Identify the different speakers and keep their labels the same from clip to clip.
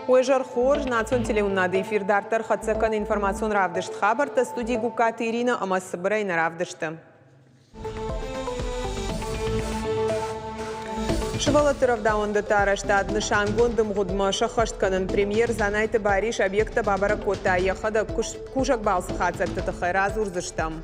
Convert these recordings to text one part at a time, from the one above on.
Speaker 1: Уэжар хор национ телеуннады эфирдартар хатсакан информацион равдышт хабарта студии гукат Ирина Амасыбрайна равдышты. Шывалатыров даунды тараштад нышангондым гудма шахаштканын премьер занайты бариш объекта бабара кота ехада кушак балсы хатсакты тахайраз урзыштам.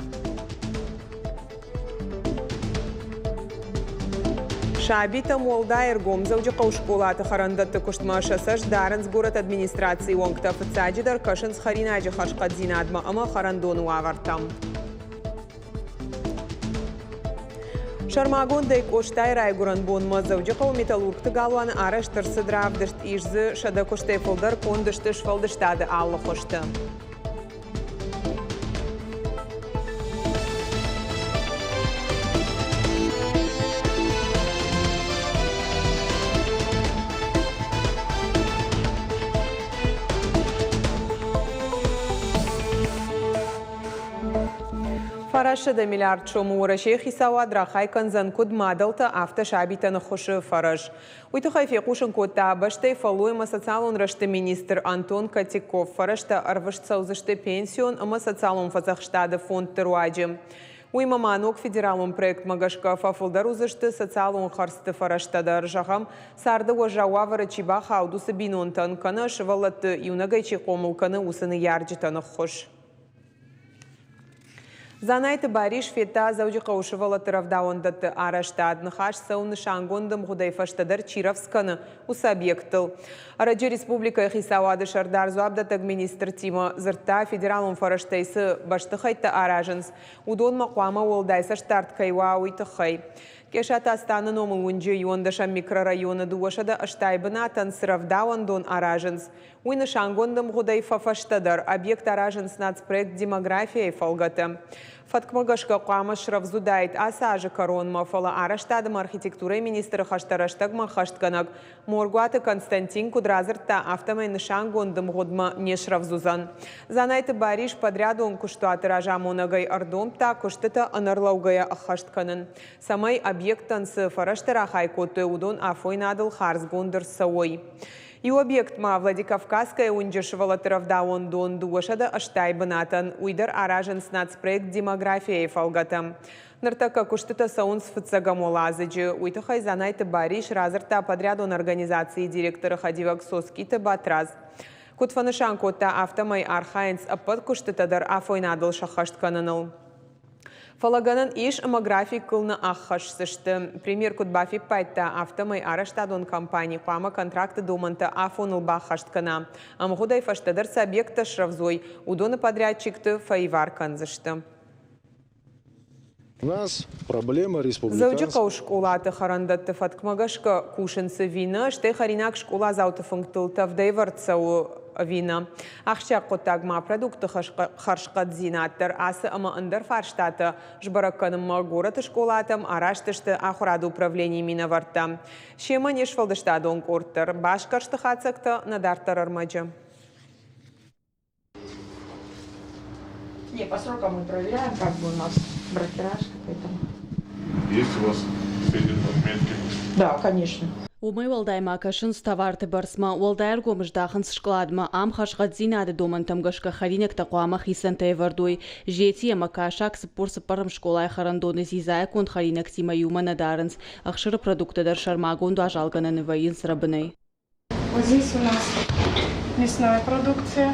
Speaker 1: Шабита Молдайр гомзауджи қаушкулаты харандатты куштмашасаш дарынс город администрации оңкта фыцаджидар кашынс харинаджи хашқад зинадма ама харандону авартам. Шармагондайк оштай райгуран бон мазауджи қау металлургты галуан араштырсы дравдышт ижзы шада куштай фылдар кондышты шфалдыштады аллы хошты. Фарашыда миллиард шому урашей хисауа драхай канзанкуд мадалта авто шабита нахуши фараш. Уйтухай фекушин кота баштай фалуема социалун рашты министр Антон Котяков фарашта арвашцаузышты пенсион ама социалун фазахштады фонд тыруаджи. Уйма манок федералун проект магашка фафулдар узышты социалун харсты фараштада ржахам сарды уажауа варачиба хаудусы бинонтан каны шывалатты юнагайчи комулканы усыны ярджитаны хуш. Занайты бариш фета зауджи қаушывалатыров дауындатты араштад нахаш сауны шангондым худайфаштадар Чировсканы усабъектыл. Араджи республика хисауады шардар зуабдатаг министр Тима зырта федералун фараштайсы баштыхайты аражынс. Удон мақуама олдайса штарт кайва уйтыхай. Кешата астаны номы унджи юандаша микрорайоны дуашада аштайбына тансырав дауандон аражынс. Уйны шангондым худайфафаштадар объект аражынс нацпроект демография фалгаты. Фаткмагашка қуама шравзудайт асажы коронма фала араштадым архитектуры министрі хаштараштагма хаштканак. Моргуаты Константин Кудразырта автомайны шангондым ғудма не шравзузан. Занайты бариш подряду он куштуаты ражамонагай ардомта куштыта анарлаугая ахаштканын. Самай объекттансы фараштара хайкоты удон афойнадыл харзгондыр сауой. И объект ма Владикавказская унджишвалатыров даун дон дуашада аштайбынатан уйдар аражынс нацпроект демография фалгатам. Нартака куштыта саунс фыцагамолазыджи уйтахай занайты бариш разырта подрядон организации директора хадивак соскиты батраз. Кутфанышан кота автомай архайнс апад куштытадар афойнадыл шахаштканыныл. Фалаганан иш амаграфик кылны аххашсышты. Премьер Кутбафи пайтта автомай араштадон компании пама контракты доманта афоныл бахашткана. Амгудай фаштадар объекта шравзой удоны подрядчикты фаивар канзышты.
Speaker 2: У нас проблема республиканская.
Speaker 1: Зауджи школаты харандатты фаткмагашка кушенцы вина, шты харинак школа зауты функтылта вдайварцау вина. Ахча котагма продукты харшкат зинаттар асы ама андар фарштаты жбараканым город школатам араштышты ахурады управление миноварта. Шема нешфалдыштады он корттар. Башкаршты хацакты надартар армаджа.
Speaker 3: Не, по срокам мы проверяем, как бы у нас бракераж, поэтому.
Speaker 4: Есть у вас все эти отметки?
Speaker 3: Да, конечно.
Speaker 5: Умай Валдайма кашын ставарты барсма, Валдайр гомждахын сшкладма, ам хашгадзинады домантам гашка харинек тақуама хисантай вардуй. Жети ама кашак сыппор сыппарым школай харандоны зизай кон харинек тима юма надарынс, ахшыры продукты дар шармагонду ажалгананы вайын срабынай.
Speaker 6: Вот здесь у нас мясная продукция,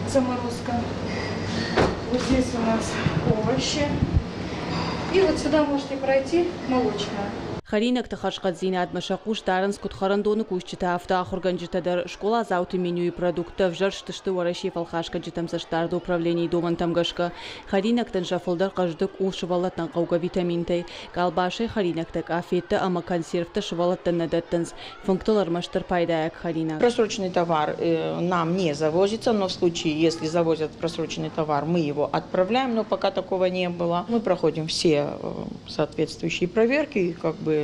Speaker 6: заморозка. Вот здесь у нас овощи. И вот сюда можете пройти молочная.
Speaker 5: Харинек тахашкадзинад машакуш дарынс кутхарандоны кушчита авто ахурганджитадар школа зауты меню и продуктов жарштышты вараши фалхашка житамсаштарды управлений домантам гашка. Харинек танжафалдар каждык ул шывалаттан қауға витаминтай. Калбаши харинек так афетті ама консервті шывалаттан надаттанс. Функталар маштар пайдаяк харинек.
Speaker 3: Просроченный товар нам не завозится, но в случае, если завозят просроченный товар, мы его отправляем, но пока такого не было. Мы проходим все соответствующие проверки и как бы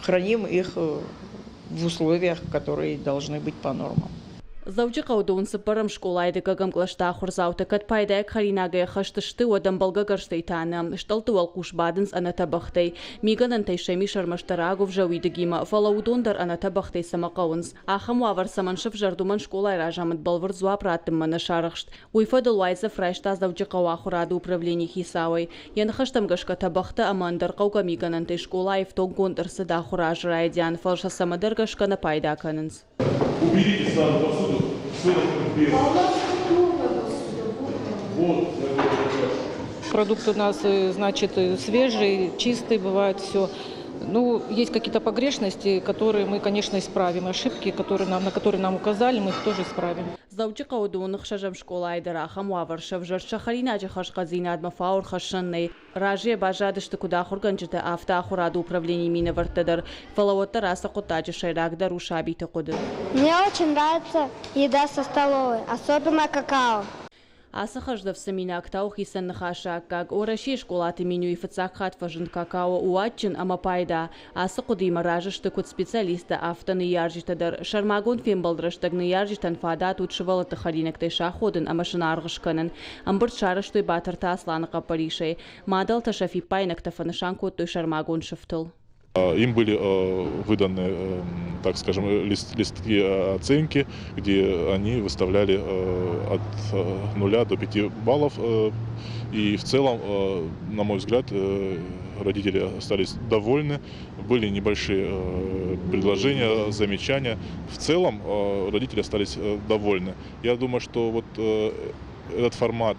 Speaker 3: храним их в условиях, которые должны быть по нормам.
Speaker 5: Завжди қаудуын сыпырым школайды гагам клашта хурзауты кат пайдая харинагая хаштышты одам балгагарштайтаны. Шталту алкуш бадынс анатабахтай. Миганан тайшами шармаштарагов жауидагима. Фалаудондар анатабахтай самақауынс. Ахам вавар саманшыв жардуман школай ражамыд балвар зуап раттымманы шарықшт. Уйфадыл вайза фрайшта завжди қауахурады управление хисауай. Янхаштам гашка табахты амандар қауга миганан тай школай в тонгондар сыда хуражы райдян. Фалша самадар гашка на пайда канынс.
Speaker 4: Уберите сразу посуду.
Speaker 7: Продукт у нас, значит, свежий, чистый, бывает все. Ну, есть какие-то погрешности, которые мы, конечно, исправим. Ошибки, на которые нам указали, мы их тоже исправим.
Speaker 5: Завжди қаудуын қшажам школайдыра хамуаваршав жарша харинаджи хашқазинад мафаур хашанный. Ражи бажадышты куда хурганчыты авто ахураду управление мина вартадар. Фалавотта раса кутаджи шайрагдар ушабиты куды.
Speaker 8: Мне очень нравится еда со столовой, особенно какао.
Speaker 5: Асахаждав самина актау хисан нахаша, как ораши школаты меню и фацакхат фажин какао уатчин амапайда. Асакуди маражишты кут специалиста автоны яржитадар. Шармагон фембалдрыштагны яржитан фада тут шывалаты харинак тай шаходын амашинаргышканын. Амбырт шарыштой батарта асланыка паришей. Мадал ташафи пайнак тафанышанку той шармагон шифтыл.
Speaker 4: Им были выданы, так скажем, листки оценки, где они выставляли от 0 до 5 баллов. И в целом, на мой взгляд, родители остались довольны. Были небольшие предложения, замечания. В целом, родители остались довольны. Я думаю, что вот этот формат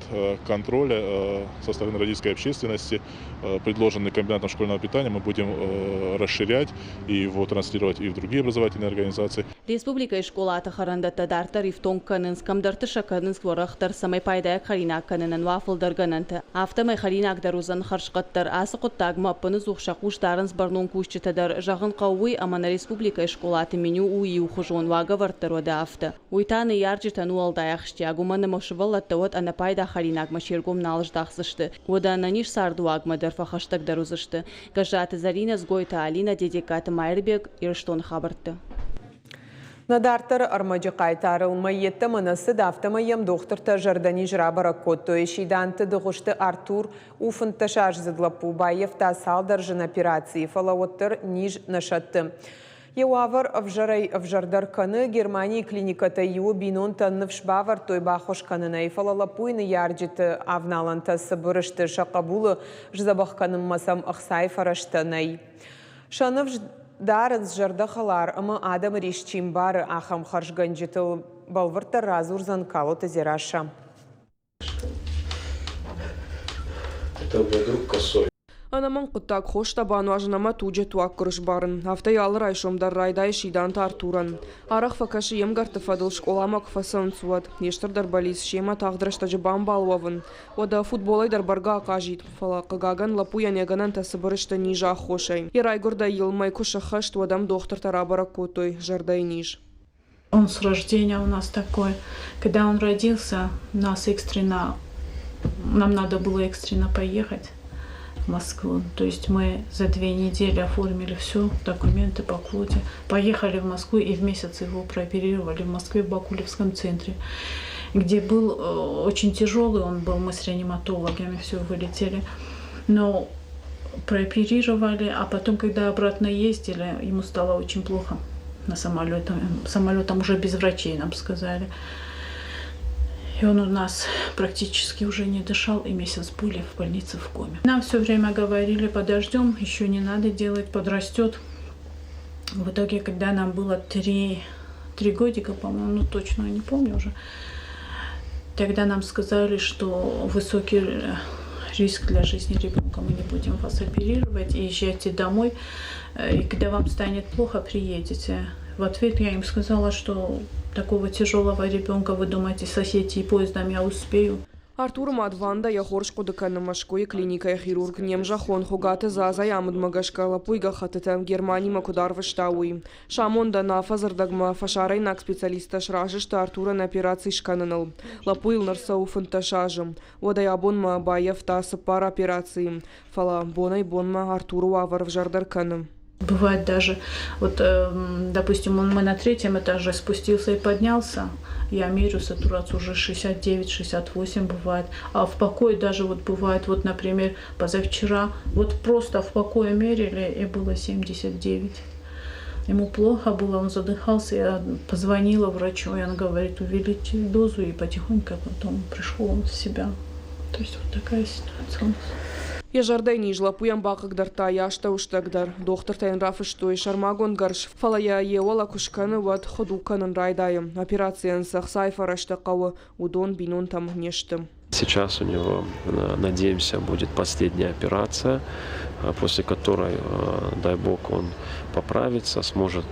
Speaker 4: контроля со стороны родительской общественности, предложенный комбинатом школьного питания, мы будем расширять и его транслировать и в другие образовательные организации.
Speaker 5: Республика и школа Тахарандата дартар и в Тонканынс, камдартыша Канынс ворахтар самай пайдая харина Канынан вафлдар гананты. Автомай харинак дарузан харшкаттар асыкуттаг маппыны зухшакуш дарынс барнон кушчитадар жагын кауы амана республика и школа меню уи ухужон вага варттар ода авто. Уйтаны ярджитану алдаяхшти агуманы мошывалатта вот ана пайда харинак маширгум налждахсышты. Ода ананиш сардуагма дарфахаштаг дарузышты. Гажаты Зарина сгойта Алина дедикаты Майрбек ирштон хабарты.
Speaker 1: Надартар армаджи қайтарылмай етті мұнысы дафтамайым доқтырта жардани жрабара котто ешиданты дұғышты Артур уфынта шаржзыдлапу байев тасалдар жын операции фалауаттыр ниж нашатты. Еуавар авжардар каны Германии клиниката ю бинон таннып шбавар той бахош канына фалалапуйны ярджиты авналанта сыбырышты шақабулы жзабах каным масам ақсай фараштанай. Шанов дарынс жардахалар ымы адам решчим бары ахам харшганжитыл балвыртар разурзан кало тазираша.
Speaker 2: Это вдруг косой.
Speaker 9: Анаман құттак хош табану ажынама туджа туак күріш барын. Автай алыр айшомдар райдай шидан тартуран. Арақ факашы емгарты фадыл школама кфасын суат. Ештірдар балис шема тағдырышта жыбан балуавын. Ода футболайдар барға ақажит. Фала қығаган лапу янеганан тасыбырышта нижа хошай. Ерайгурда елмай куша хашт водам доктор тарабара котой. Жардай ниж.
Speaker 10: Он с рождения у нас такой. Когда он родился, нам надо было экстренно поехать в Москву. То есть мы за 2 недели оформили все, документы по квоте. Поехали в Москву и в месяц его прооперировали в Москве, в Бакулевском центре, где был очень тяжелый, он был, мы с реаниматологами все вылетели. Но прооперировали, а потом, когда обратно ездили, ему стало очень плохо на самолетом уже без врачей, нам сказали. И он у нас практически уже не дышал, и месяц были в больнице в коме. Нам все время говорили, подождем, еще не надо делать, подрастет. В итоге, когда нам было 3 годика, по-моему, ну точно не помню уже, тогда нам сказали, что высокий риск для жизни ребенка, мы не будем вас оперировать, езжайте домой, и когда вам станет плохо, приедете. В ответ я им сказала, что такого тяжелого ребенка, вы думаете, соседи и поездом я успею.
Speaker 9: Артур Мадванда яхорш кудыканы машкой клиника хирург немжахон хугаты заза ямыд магашка лапуйга хатытам Германии макудар ваштауи. Шамонда на фазардагма фашарай нак специалиста шражышта Артура на операции шкананал. Лапуил нарсау фанташажем. Водай абонма баев тасы пар операции. Фала бонай бонма Артуру авар в жардарканым.
Speaker 10: Бывает даже, вот, допустим, мы на 3-м этаже спустился и поднялся, я мерю сатурацию уже 69-68 бывает, а в покое даже вот бывает, вот, например, позавчера, вот просто в покое мерили, и было 79. Ему плохо было, он задыхался, я позвонила врачу, и он говорит, увеличьте дозу, и потихоньку потом пришел он в себя. То есть вот такая ситуация у нас.
Speaker 9: Ежардай нижлапуям бақығдарта яшта уштагдар. Доктор тайын рафыштой шармагон гарш фалая еола кушканы вад ходуканын райдайым. Операциян сахсай фарашта қауы удон бинон там нештым.
Speaker 2: Сейчас у него, надеемся, будет последняя операция, после которой, дай бог, он поправится, сможет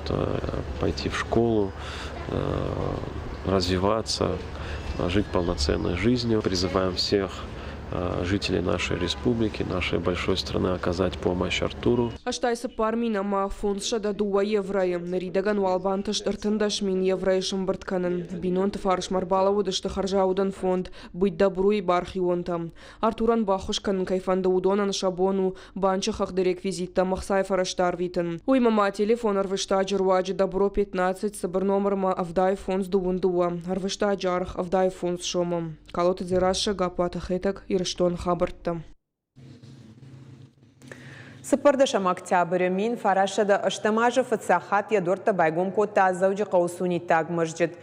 Speaker 2: пойти в школу, развиваться, жить полноценной жизнью. Призываем всех жителей нашей республики, нашей большой страны оказать помощь Артуру.
Speaker 9: Аштайсы пармина ма фондша да 2 еврайым. Наридаган валбантыш дартындаш мин еврайшым быртканын. Бинон тфарыш марбалаву дышты харжаудан фонд. Быть добру и бархионтам. Артуран бахушканын кайфанда удонан шабону банчахах реквизитта махсай фараштар витын. Уймама телефон арвышта джарваджи добро 15 сабыр номерма авдай фонд дуа. Арвышта джарх авдай фонд шомам. Калоты дзираша гапата хетак и Штон хабарта.
Speaker 1: Сыпырдышам октябрь мин фарашада ыштамажы фыцахат ядорта байгом кота зауджи қаусуни таг мыржит.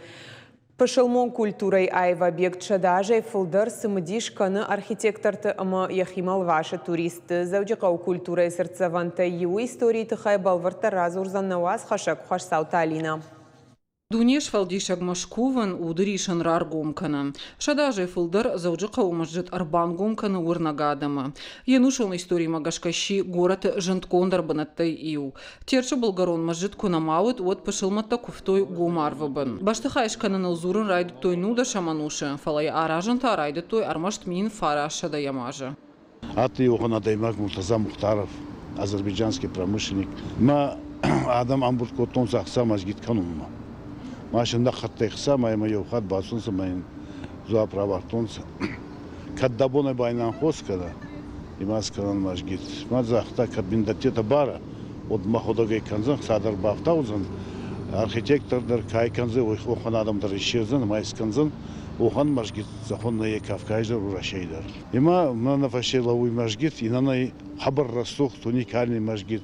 Speaker 1: Пышылмон культурой айва объект шадажай фылдар сымдиш каны архитекторты ама яхимал ваши туристы. Зауджи қау культурой сырцаванта его истории тыхай балварта разурзан наваз хашак хашсаута Алина.
Speaker 11: Дунеш фалдишаг машкуван удыришан раргомкана. Шадажай фылдар зауджи қаумажжит арбангомкана урнагадама. Янушал истории магашкащи город жынткондар банаттай иу. Терча болгарон мажжит кунамауит от пашылматта куфтой гумарвабан. Баштахайшкана налзурын райды той нуда шамануша. Фалай аражанта райды той армашт мин фарашада ямажа.
Speaker 12: Аты Йохана Даймак Муртаза Мухтаров, азербайджанский промышленник. Ма адам амбурт котон сахса мажгит канунма. Машинда хаттайхса майма йохат басунса майын зуа правартонса. Каддабоны байнан хоскада имасканан мажгит. Мазахта кадбиндатета бара от маходагай канзан садар бафтаузан архитектордар кайканзы охан адамдар ишезан майсканзан охан мажгит захонная кавказдар урашейдар. Има на фашелавуй мажгит инанай хабар расух уникальный мажгит.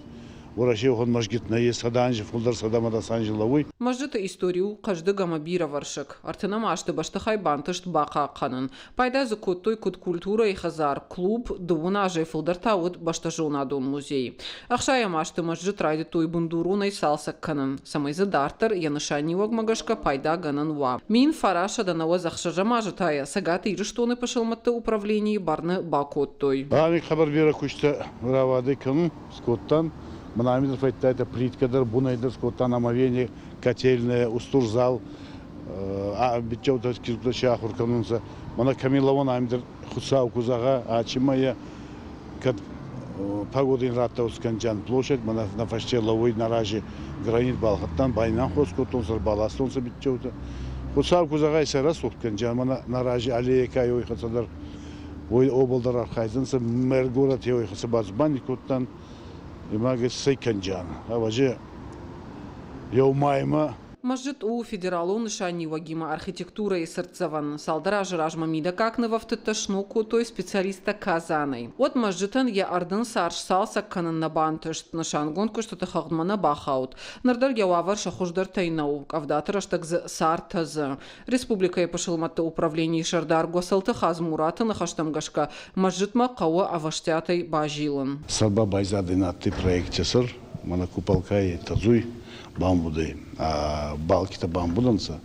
Speaker 12: Урашей охан мажгит на есаданжи фулдар садамада санжилавуй.
Speaker 11: Мажжита историю каждый гамабира варшик. Артына машты баштахай бантышт бака қанын. Пайда закоттой код культура и хазар клуб дуна жай фулдарта от баштажонадон музей. Ахшая машты мажжит райды той бундуруной салсак қанын. Самай задартар янышанивог магашка пайда ганан ва. Мин фараша да навоз ахшажа мажитая. Сагаты ирыштоны пашылматты управлении барны бакоттой.
Speaker 12: Ами хабар бира кушта равады каны скоттан. Манамидов это плиткадар, бунайдар, скоттан омовение, котельная, устурзал, а битчевта киркутача хурканунса. Мана камилован амидер хусау кузага, а чимая кад погодин ратаусканджан площадь, мана на фаште ловой наражи гранит балхаттан, байнан хоскотунсар баластунса битчевта. Хусау кузага иса раз хурканджан, мана наражи аллея ой хацадар, ой облдар архайзанса, мэр город ой хацабазбани коттан. Имагы сайканджан, а важе яумайма.
Speaker 11: Мажжит у федералу нышани вагима архитектура и сырцаван. Салдара жражма мида как на вафтеташнуку той специалиста казаной. От мажжитан я ардын сарш салса канан на бантышт нышангонку что-то хагмана бахаут. Нардар явавар шахуждар тайнау. Авдатыраштак з сартазы. Республика и пошылматты управление шардар госалты хазмурата нахаштамгашка. Мажжитма кауа аваштятай бажилан.
Speaker 12: Сарба байзады на ты проекте сыр. Мана купалкай тазуй. Бамбуды, а балки-то бамбуданца.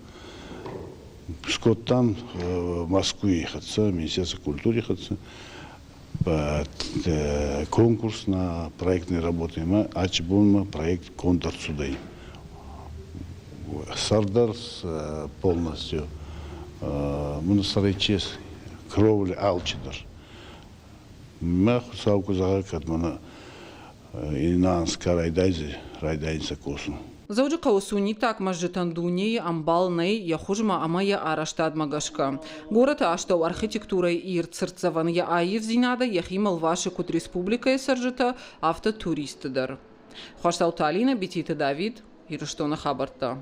Speaker 12: Скоттан в Москву ехаться, Министерство культуры ехаться, конкурс на проектные работы. Мы ачбун проект контур судей. Сардарс полностью, монастыречес, кровли алчидар. Мы хусауку загакат мана инанска райдайнса косу.
Speaker 11: Зауджи қаусуни так мажжитан дуней амбалней яхужма амая араштад магашка. Город аштау архитектурой ир цирцаван я аев зинада яхимал ваши кут республика и саржита автотуристыдар. Хоштауталина Битита Давид, Ирштона Хабарта.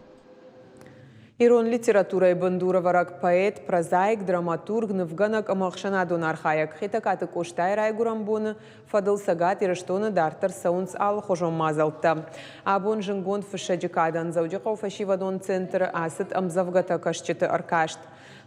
Speaker 1: Ирон литература и бандура варак поэт, прозаик, драматург, навганак амахшана донархаяк. Хитакаты коштай райгурамбона, фадыл сагат ирштона дартар саунс ал хожом мазалта. Абон жингон фашаджикадан заудиков фашивадон центр асет амзавгата кашчета аркашт.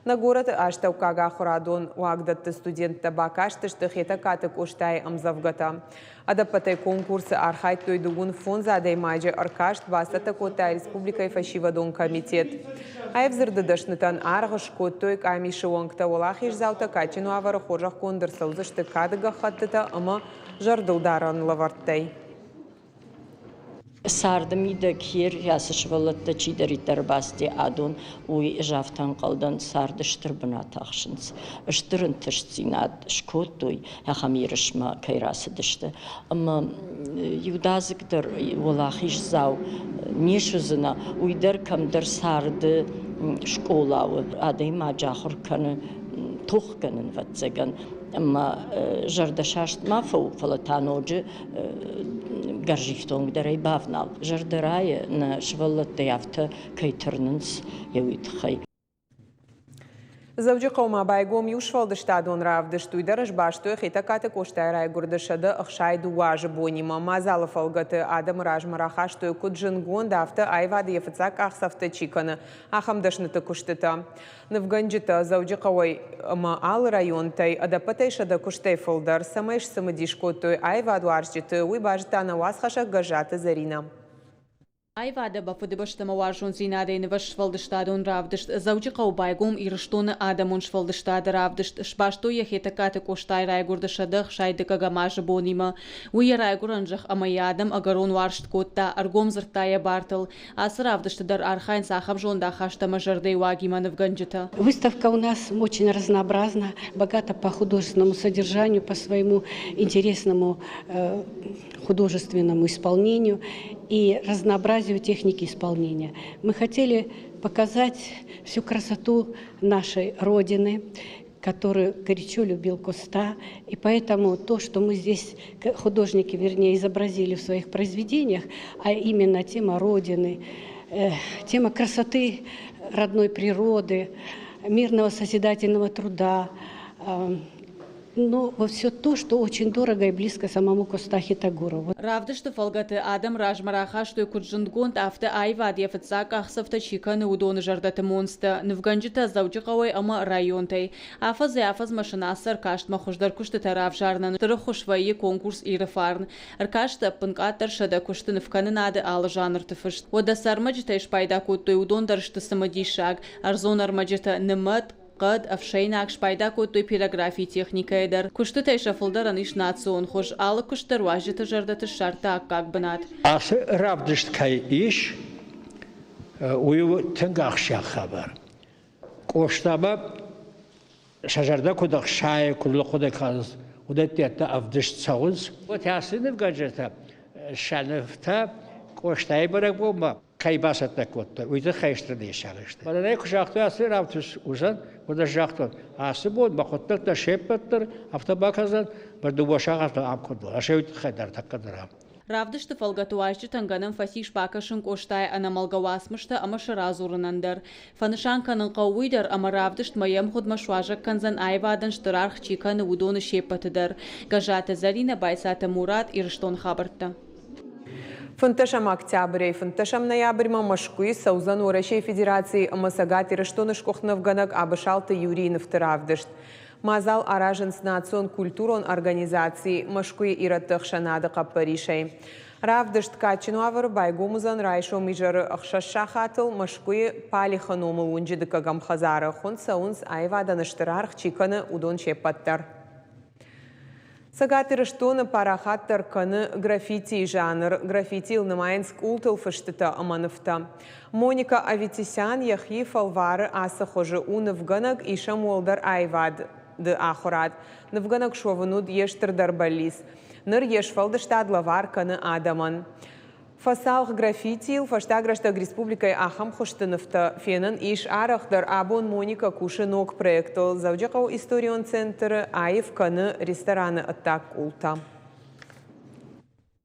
Speaker 1: На город аштау кага хорадон уагдатты студент табакаштышты хитакаты коштай амзавгата. Адапатай конкурсы архайт тойдугун фон задай майджи аркашт басата котай республикай фашивадон комитет. Айвзырды дашнытан арғыш коттой камиши оңкта олахиш заута качину авары хожақ кондырсылзышты кадыга хаттыта ымы жардылдарын лаварттай.
Speaker 13: Сардымида кир ясышвалатта чидеритер басти адун уй жафтан қалдан сардыштыр бына тақшынс. Ыштырын тышцинад шкоттуй яхамирышма кайрасыдышты. Ама юдазыктыр олахиш зау нешузына уйдер камдыр сарды школауы. Адайма жахыр каны тухканын ватсаган. Ама жардашашт мафау фалатаноджи гаржихтонг дарай бавнал. Жардарая на шваллатта яфта кайтырнынс явитхай.
Speaker 1: Завжди қаума байгом юшвалдыштадон равдыштуй дарыш баштуй хитакаты коштай райгурдышады ықшайды уажы бонима. Мазалы фалгаты адам ражмарахаштуй куджингон дафты айвады ефыцак ақсафты чиканы. Ахамдышныты куштыта. Навганджита завжди қауай ал районтай адапатай шада куштай фалдар самайш самадишкотой айваду аршжиты уй бажтана уасхаша гажаты зарина.
Speaker 5: Айвада бафыдыбаштама важун зинадайны вашвалдыштадун равдышт, заудиқау байгом ирыштоны адамун швалдыштады равдышт, шбашто яхетакаты коштай райгурдышадық шайдыка гамажы бонима. Уя райгуранжах амаядам агарон варшт котта, аргом зыртая бартыл, асы равдыштадар архайн сахаб жонда хаштама жарды вагима навганджита.
Speaker 14: Выставка у нас очень разнообразна, богата по художественному содержанию, по своему интересному художественному исполнению и разнообразию техники исполнения. Мы хотели показать всю красоту нашей Родины, которую горячо любил Коста. И поэтому то, что мы здесь, художники, вернее, изобразили в своих произведениях, а именно тема Родины, тема красоты родной природы, мирного созидательного труда, но все то, что очень дорого и близко самому Костахи Тагурову.
Speaker 5: Равдышты фалгаты адам ражмарахаштуй куджингонт авты айвад ефыцак ахсавта чиканы удоны жардаты монста. Навганджита заудиқауай ама районтай. Афаз машинасы аркашт махуждар кушты тарав жарнан. Тыры хушвайы конкурс ирыфарн. Аркашты пынкаттар шада кушты навканы нады алы жанр тыфышт. Ода сармаджита ишпайда куттой удон дарышты самадишаг. Арзон армаджита нымат قد أفشيناك شبايدا كوتوي بيراغرافي تكنيكا يدر كشت تيشافلدر أنيش ناتسون خوش آل كشتر واجد تجردة الشرطة أكاك بنات
Speaker 15: أس رابدشت كاي إيش ويو تنقاخ شا خبر كوشتابا شجردا كودك شاي كل خودك خالص ودت يتا أفدشت ساونز وتحسين بجرتا شانفتا كوشتاي برك بوما كاي باسات كوتر ويدا خيشتر ديشالشت ولا نيكو شاختو أسير رابدش وزن ودا شاختو أسيبود بخطر تشيبتر أفتباكازن بدو باشاغت عم كدو أشيوت خدر تقدرام
Speaker 5: Равдышты фалгатуашчы танганын фасиш бакашын коштай анамалгавасмышты амашы разурынандар. Фанышанканын қауыйдар ама равдышт маям худмашуажак канзан айвадан штырарх чиканы удоны шепатыдар. Гажата Зарина Байсата Мурат Ирштон Хабарта.
Speaker 1: Фынтышам октябрь, фынтышам ноябрь мамашкуи Саузан Урашей Федерации Амасагат Ирштоныш Кохнавганак Абышалты Юринов Тыравдышт. Мазал араженс национ культурон организации Машкуи Иратых Шанады Капаришей. Равдышт Качину авар байгомузан райшо мижары Ахшашахатыл Машкуи Пали Ханомы Унджидыка Гамхазара Хон Саунс Айваданыштырарх Чиканы Удон Чепаттар. Сагат Ирштоны парахаттар каны граффити жанр. Граффити Илнамайнск ултыл фыштыта аманыфта. Моника Аветисян яхи фалвары асы хожы унывганак ишам олдар айвад. Ды ахурат. Навганак шовынуд ештір дарбалис. Ныр ешфалдыштад лавар каны адаман. Фасалх граффитил фаштаграштаг республикай ахам хуштыныфта фенын иш арахдар абон Моника Кушинок проектол завджақау историон центры айв каны рестораны аттак улта.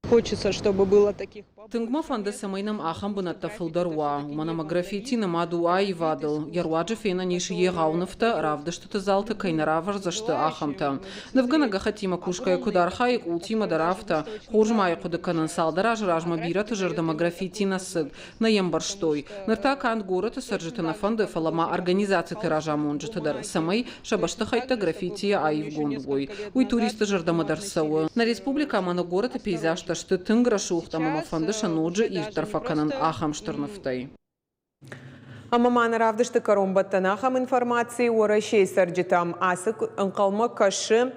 Speaker 1: Хочется, чтобы было таких.
Speaker 11: Тынгма фанды самайнам ахам бынатта фылдаруа. Уманама граффити намаду айвадыл. Яруаджи фена ниши егауныфта, равдышты залты кайнаравар зашты ахамта. Навганага хатима кушкая кудархай ултима дарафта. Хуржмай кудыканын салдараж ражма бираты жырдама граффити насыд. Наембарштой. Ныртака анд гораты саржытына фанды фалама организации тиража монжытыдар. Самай шабаштахайта граффити айвгонгой. Уй туристы жырдама дарсауы. На республика мана гораты пейзаж ташты тынгра шухтамама фанды шануджи иртарфаканын ахамштырныфтай.
Speaker 1: Амаманы равдышты каромбаттан ахам информации орашей сарджитам асык ынқалма кашы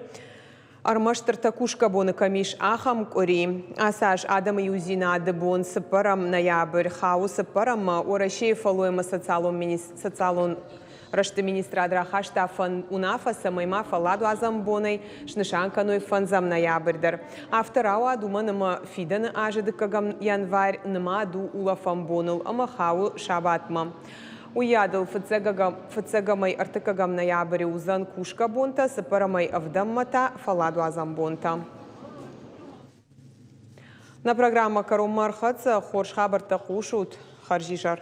Speaker 1: армаштыр такушка боны камиш ахам кори. Асаж адамы юзина адыбон сыпарам ноябрь хау сыпарам орашей фалуема социалон Рашты министра адрахашта фан унафа самайма фаладу азамбонай шнышанканой фанзам ноябрьдар. Авторауа думаныма фиданы ажыдыкагам январь ныма ду ула фамбоныл амахау шабатма. Уядыл фыцегамай артыкагам ноябрь узан кушка бонта сыпарамай авдаммата фаладу азамбонта. На программа Каром Мархаца хорш хабарта кушут харжижар.